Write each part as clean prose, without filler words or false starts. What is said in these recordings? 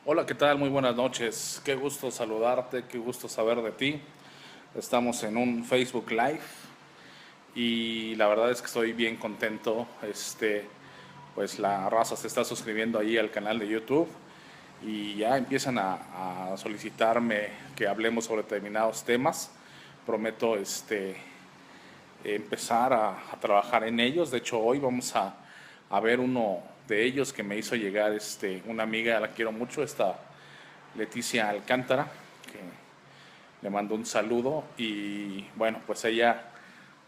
Hola, ¿qué tal? Muy buenas noches. Qué gusto saludarte, qué gusto saber de ti. Estamos en un Facebook Live y la verdad es que estoy bien contento. Pues la raza se está suscribiendo ahí al canal de YouTube y ya empiezan a solicitarme que hablemos sobre determinados temas. Prometo empezar a trabajar en ellos. De hecho, hoy vamos a ver uno de ellos que me hizo llegar una amiga, la quiero mucho, esta Leticia Alcántara, que le mando un saludo y bueno, pues ella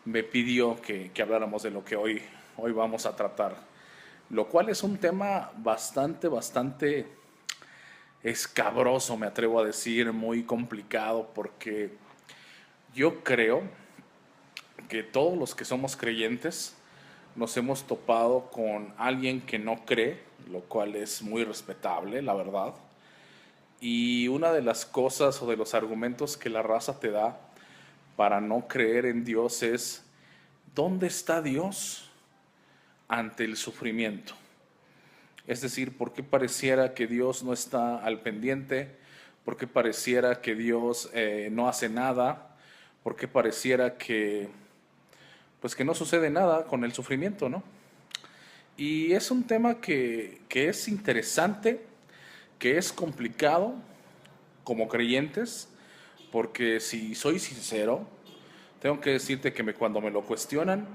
me pidió que habláramos de lo que hoy vamos a tratar, lo cual es un tema bastante escabroso, me atrevo a decir, muy complicado, porque yo creo que todos los que somos creyentes nos hemos topado con alguien que no cree, lo cual es muy respetable, la verdad. Y una de las cosas o de los argumentos que la raza te da para no creer en Dios es, ¿dónde está Dios ante el sufrimiento? Es decir, ¿por qué pareciera que Dios no está al pendiente? ¿Por qué pareciera que Dios no hace nada? ¿Por qué pareciera pues que no sucede nada con el sufrimiento, ¿no? Y es un tema que es interesante, que es complicado como creyentes, porque si soy sincero, tengo que decirte que cuando me lo cuestionan,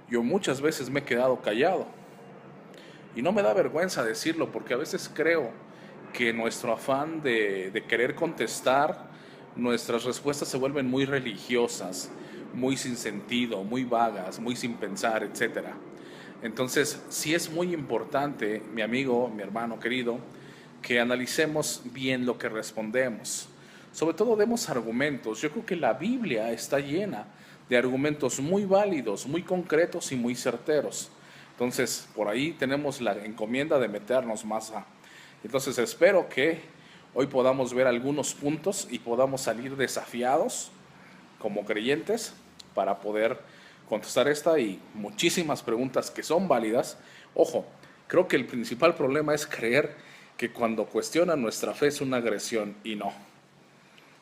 yo muchas veces me he quedado callado. Y no me da vergüenza decirlo, porque a veces creo que nuestro afán de querer contestar, nuestras respuestas se vuelven muy religiosas, muy sin sentido, muy vagas, muy sin pensar, etcétera. Entonces, sí es muy importante, mi amigo, mi hermano querido, que analicemos bien lo que respondemos. Sobre todo demos argumentos. Yo creo que la Biblia está llena de argumentos muy válidos, muy concretos y muy certeros. Entonces, por ahí tenemos la encomienda de meternos más a. Entonces, espero que hoy podamos ver algunos puntos y podamos salir desafiados como creyentes para poder contestar esta y muchísimas preguntas que son válidas. Ojo, creo que el principal problema es creer que cuando cuestionan nuestra fe es una agresión, y no.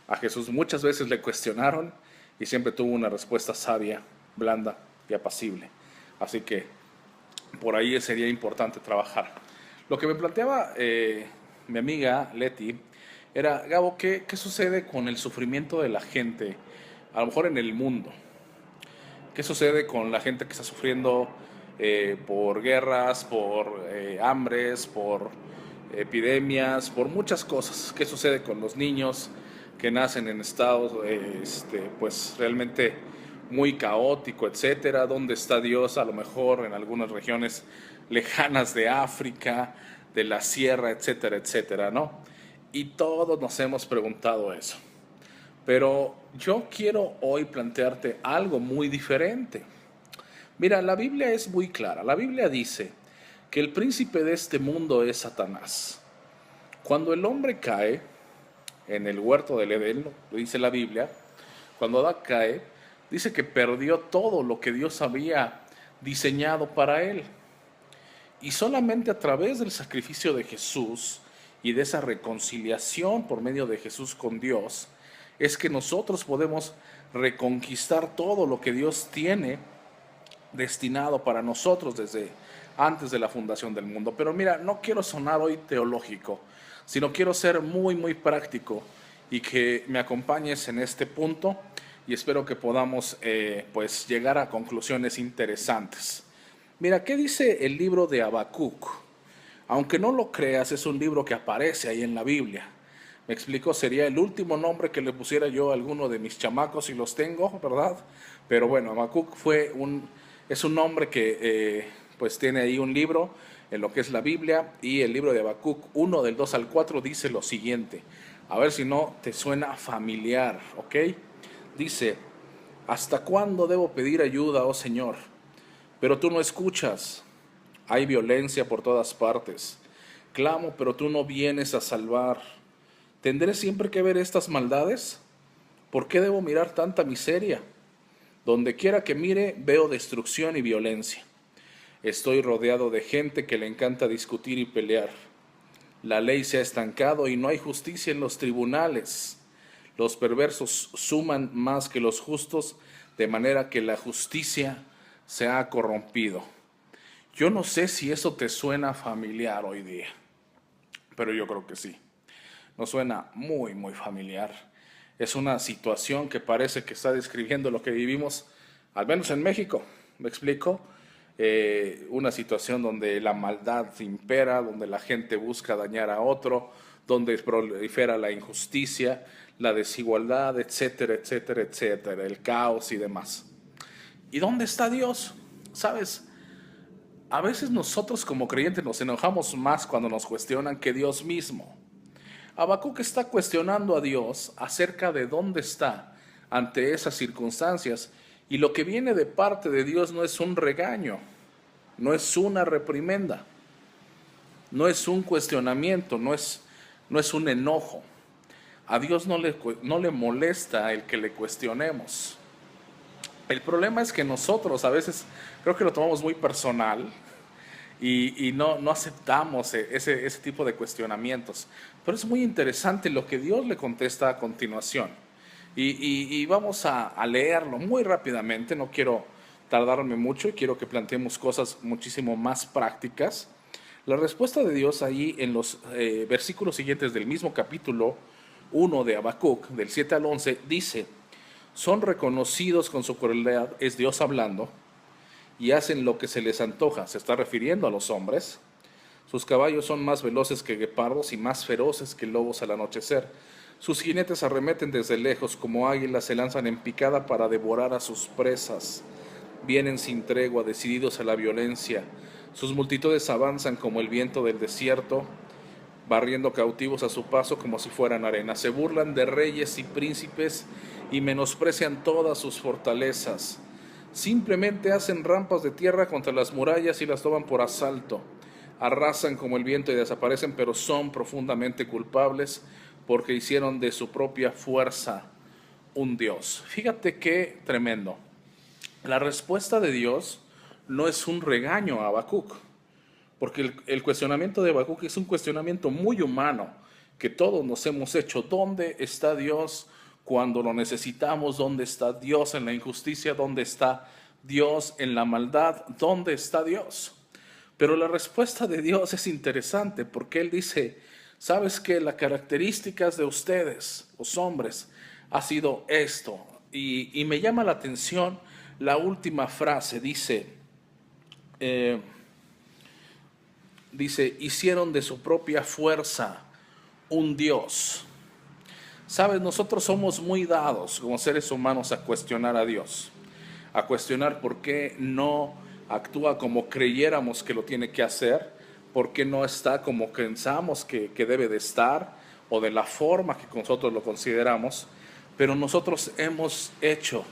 A Jesús muchas veces le cuestionaron y siempre tuvo una respuesta sabia, blanda y apacible. Así que por ahí sería importante trabajar. Lo que me planteaba mi amiga Leti era, Gabo, ¿qué sucede con el sufrimiento de la gente, a lo mejor en el mundo? ¿Qué sucede con la gente que está sufriendo por guerras, por hambres, por epidemias, por muchas cosas? ¿Qué sucede con los niños que nacen en estados pues realmente muy caótico, etcétera? ¿Dónde está Dios? A lo mejor en algunas regiones lejanas de África, de la sierra, etcétera, etcétera, ¿no? Y todos nos hemos preguntado eso. Pero yo quiero hoy plantearte algo muy diferente. Mira, la Biblia es muy clara. La Biblia dice que el príncipe de este mundo es Satanás. Cuando el hombre cae en el huerto del Edén, lo dice la Biblia, cuando Adán cae, dice que perdió todo lo que Dios había diseñado para él. Y solamente a través del sacrificio de Jesús y de esa reconciliación por medio de Jesús con Dios, es que nosotros podemos reconquistar todo lo que Dios tiene destinado para nosotros desde antes de la fundación del mundo. Pero mira, no quiero sonar hoy teológico, sino quiero ser muy práctico y que me acompañes en este punto y espero que podamos pues llegar a conclusiones interesantes. Mira, ¿qué dice el libro de Habacuc? Aunque no lo creas, es un libro que aparece ahí en la Biblia. Me explico, sería el último nombre que le pusiera yo a alguno de mis chamacos, si los tengo, ¿verdad? Pero bueno, Habacuc es un nombre que pues tiene ahí un libro en lo que es la Biblia, y el libro de Habacuc 1 del 2 al 4 dice lo siguiente. A ver si no te suena familiar, ¿ok? Dice, ¿hasta cuándo debo pedir ayuda, oh Señor? Pero tú no escuchas. Hay violencia por todas partes. Clamo, pero tú no vienes a salvar. ¿Tendré siempre que ver estas maldades? ¿Por qué debo mirar tanta miseria? Donde quiera que mire, veo destrucción y violencia. Estoy rodeado de gente que le encanta discutir y pelear. La ley se ha estancado y no hay justicia en los tribunales. Los perversos suman más que los justos, de manera que la justicia se ha corrompido. Yo no sé si eso te suena familiar hoy día, pero yo creo que sí. Nos suena muy, muy familiar. Es una situación que parece que está describiendo lo que vivimos, al menos en México. ¿Me explico? Una situación donde la maldad impera, donde la gente busca dañar a otro, donde prolifera la injusticia, la desigualdad, etcétera, etcétera, etcétera, el caos y demás. ¿Y dónde está Dios? ¿Sabes? A veces nosotros como creyentes nos enojamos más cuando nos cuestionan que Dios mismo. Habacuc está cuestionando a Dios acerca de dónde está ante esas circunstancias, y lo que viene de parte de Dios no es un regaño, no es una reprimenda, no es un cuestionamiento, no es un enojo. A Dios no le molesta el que le cuestionemos. El problema es que nosotros a veces creo que lo tomamos muy personal y no aceptamos ese tipo de cuestionamientos. Pero es muy interesante lo que Dios le contesta a continuación. Y vamos a leerlo muy rápidamente, no quiero tardarme mucho y quiero que planteemos cosas muchísimo más prácticas. La respuesta de Dios ahí en los versículos siguientes del mismo capítulo 1 de Habacuc, del 7 al 11, dice: son reconocidos con su crueldad, es Dios hablando, y hacen lo que se les antoja. Se está refiriendo a los hombres. Sus caballos son más veloces que guepardos y más feroces que lobos al anochecer. Sus jinetes arremeten desde lejos, como águilas se lanzan en picada para devorar a sus presas. Vienen sin tregua, decididos a la violencia. Sus multitudes avanzan como el viento del desierto, barriendo cautivos a su paso como si fueran arena. Se burlan de reyes y príncipes y menosprecian todas sus fortalezas. Simplemente hacen rampas de tierra contra las murallas y las toman por asalto. Arrasan como el viento y desaparecen, pero son profundamente culpables porque hicieron de su propia fuerza un Dios. Fíjate qué tremendo. La respuesta de Dios no es un regaño a Habacuc, porque el cuestionamiento de Habacuc es un cuestionamiento muy humano que todos nos hemos hecho. ¿Dónde está Dios cuando lo necesitamos? ¿Dónde está Dios en la injusticia? ¿Dónde está Dios en la maldad? ¿Dónde está Dios? Pero la respuesta de Dios es interesante porque Él dice: ¿sabes qué? Las características de ustedes, los hombres, ha sido esto. Y me llama la atención la última frase. Dice, hicieron de su propia fuerza un Dios. Sabes, nosotros somos muy dados como seres humanos a cuestionar a Dios, a cuestionar por qué no actúa como creyéramos que lo tiene que hacer, por qué no está como pensamos que debe de estar, o de la forma que nosotros lo consideramos. Pero nosotros hemos hecho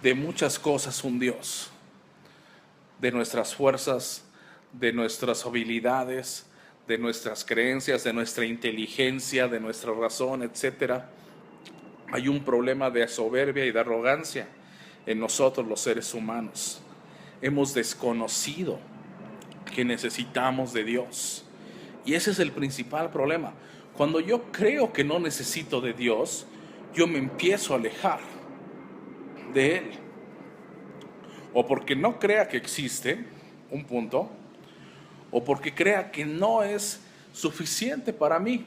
de muchas cosas un Dios, de nuestras fuerzas, de nuestras habilidades, de nuestras creencias, de nuestra inteligencia, de nuestra razón, etcétera. Hay un problema de soberbia y de arrogancia en nosotros los seres humanos. Hemos desconocido que necesitamos de Dios. Y ese es el principal problema. Cuando yo creo que no necesito de Dios, yo me empiezo a alejar de Él. O porque no crea que existe, un punto, o porque crea que no es suficiente para mí.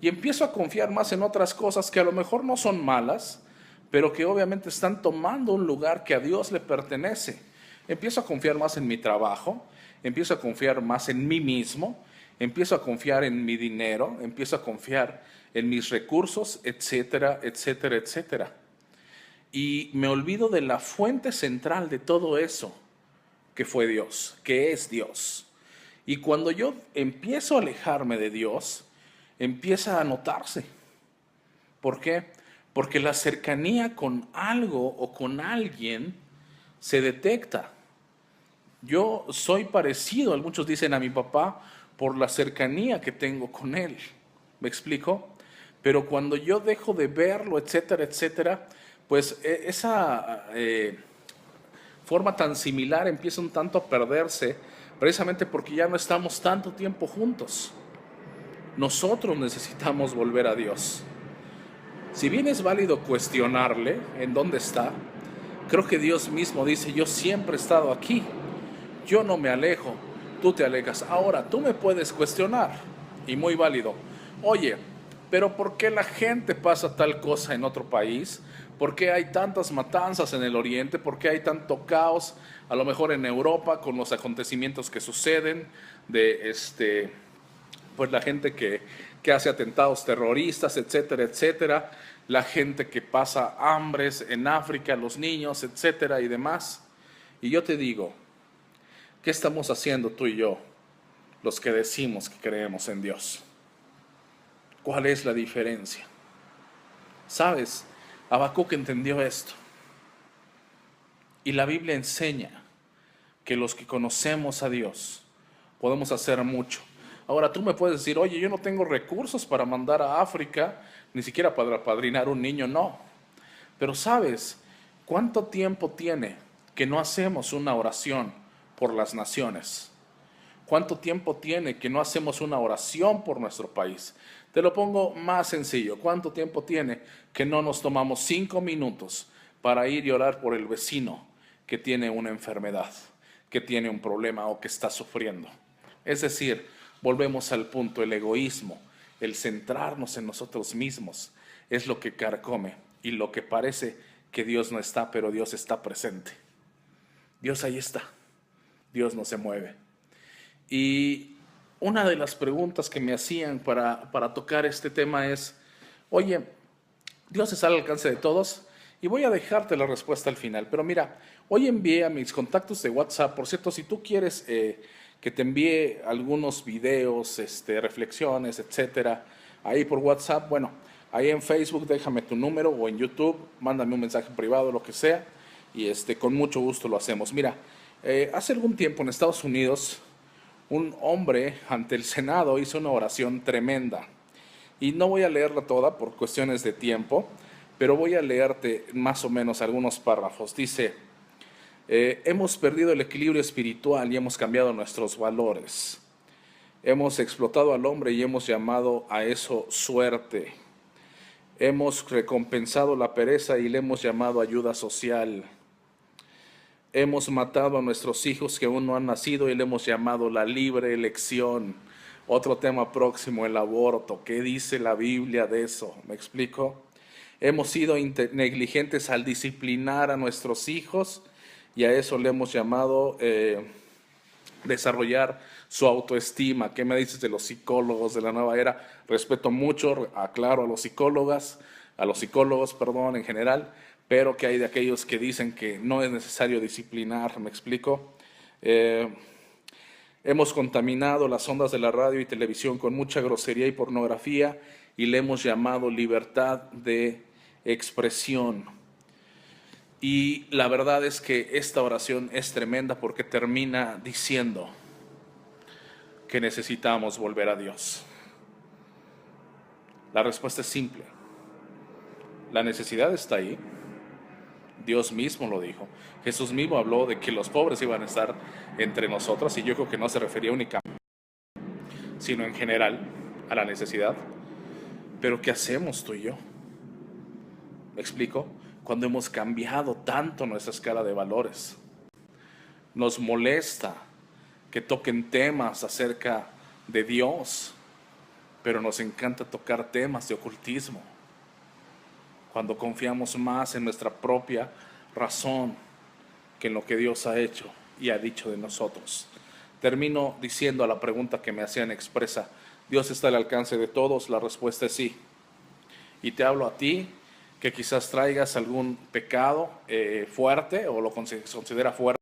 Y empiezo a confiar más en otras cosas que a lo mejor no son malas, pero que obviamente están tomando un lugar que a Dios le pertenece. Empiezo a confiar más en mi trabajo, empiezo a confiar más en mí mismo, empiezo a confiar en mi dinero, empiezo a confiar en mis recursos, etcétera, etcétera, etcétera. Y me olvido de la fuente central de todo eso, que fue Dios, que es Dios. Y cuando yo empiezo a alejarme de Dios, empieza a notarse. ¿Por qué? Porque la cercanía con algo o con alguien se detecta. Yo soy parecido, muchos dicen, a mi papá por la cercanía que tengo con él. ¿Me explico? Pero cuando yo dejo de verlo, etcétera, etcétera, pues esa forma tan similar empieza un tanto a perderse, precisamente porque ya no estamos tanto tiempo juntos. nosotros necesitamos volver a Dios. Si bien es válido cuestionarle en dónde está, creo que Dios mismo dice, yo siempre he estado aquí, yo no me alejo, tú te alejas. Ahora, tú me puedes cuestionar, y muy válido. Oye, pero ¿por qué la gente pasa tal cosa en otro país? ¿Por qué hay tantas matanzas en el oriente? ¿Por qué hay tanto caos, a lo mejor en Europa, con los acontecimientos que suceden de pues la gente que hace atentados terroristas, etcétera, etcétera, la gente que pasa hambres en África, los niños, etcétera y demás? Y yo te digo, ¿qué estamos haciendo tú y yo, los que decimos que creemos en Dios? ¿Cuál es la diferencia? ¿Sabes? Habacuc entendió esto. Y la Biblia enseña que los que conocemos a Dios podemos hacer mucho. Ahora tú me puedes decir, oye, yo no tengo recursos para mandar a África, ni siquiera para apadrinar un niño, no. Pero ¿sabes cuánto tiempo tiene que no hacemos una oración por las naciones? ¿Cuánto tiempo tiene que no hacemos una oración por nuestro país? Te lo pongo más sencillo. ¿Cuánto tiempo tiene que no nos tomamos 5 minutos para ir y orar por el vecino que tiene una enfermedad, que tiene un problema o que está sufriendo? Es decir, volvemos al punto, el egoísmo, el centrarnos en nosotros mismos es lo que carcome y lo que parece que Dios no está, pero Dios está presente. Dios ahí está. Dios no se mueve. Y una de las preguntas que me hacían para tocar este tema es, oye, ¿Dios está al alcance de todos? Y voy a dejarte la respuesta al final. Pero mira, hoy envié a mis contactos de WhatsApp, por cierto, si tú quieres que te envíe algunos videos, reflexiones, etcétera, ahí por WhatsApp, bueno, ahí en Facebook déjame tu número o en YouTube, mándame un mensaje privado, lo que sea, y con mucho gusto lo hacemos. Mira, hace algún tiempo en Estados Unidos, un hombre ante el Senado hizo una oración tremenda. Y no voy a leerla toda por cuestiones de tiempo, pero voy a leerte más o menos algunos párrafos. Dice, hemos perdido el equilibrio espiritual y hemos cambiado nuestros valores. Hemos explotado al hombre y hemos llamado a eso suerte. Hemos recompensado la pereza y le hemos llamado ayuda social. Hemos matado a nuestros hijos que aún no han nacido y le hemos llamado la libre elección. Otro tema próximo, el aborto. ¿Qué dice la Biblia de eso? ¿Me explico? Hemos sido negligentes al disciplinar a nuestros hijos y a eso le hemos llamado desarrollar su autoestima. ¿Qué me dices de los psicólogos de la nueva era? Respeto mucho, aclaro a los psicólogos, en general, pero que hay de aquellos que dicen que no es necesario disciplinar, ¿me explico? Hemos contaminado las ondas de la radio y televisión con mucha grosería y pornografía y le hemos llamado libertad de expresión. Y la verdad es que esta oración es tremenda porque termina diciendo que necesitamos volver a Dios. La respuesta es simple. La necesidad está ahí. Dios mismo lo dijo. Jesús mismo habló de que los pobres iban a estar entre nosotros y yo creo que no se refería únicamente, sino en general a la necesidad. Pero ¿qué hacemos tú y yo? ¿Me explico? Cuando hemos cambiado tanto nuestra escala de valores. Nos molesta que toquen temas acerca de Dios, pero nos encanta tocar temas de ocultismo. Cuando confiamos más en nuestra propia razón que en lo que Dios ha hecho y ha dicho de nosotros. Termino diciendo a la pregunta que me hacían expresa, ¿Dios está al alcance de todos? La respuesta es sí. Y te hablo a ti, que quizás traigas algún pecado fuerte o lo considera fuerte.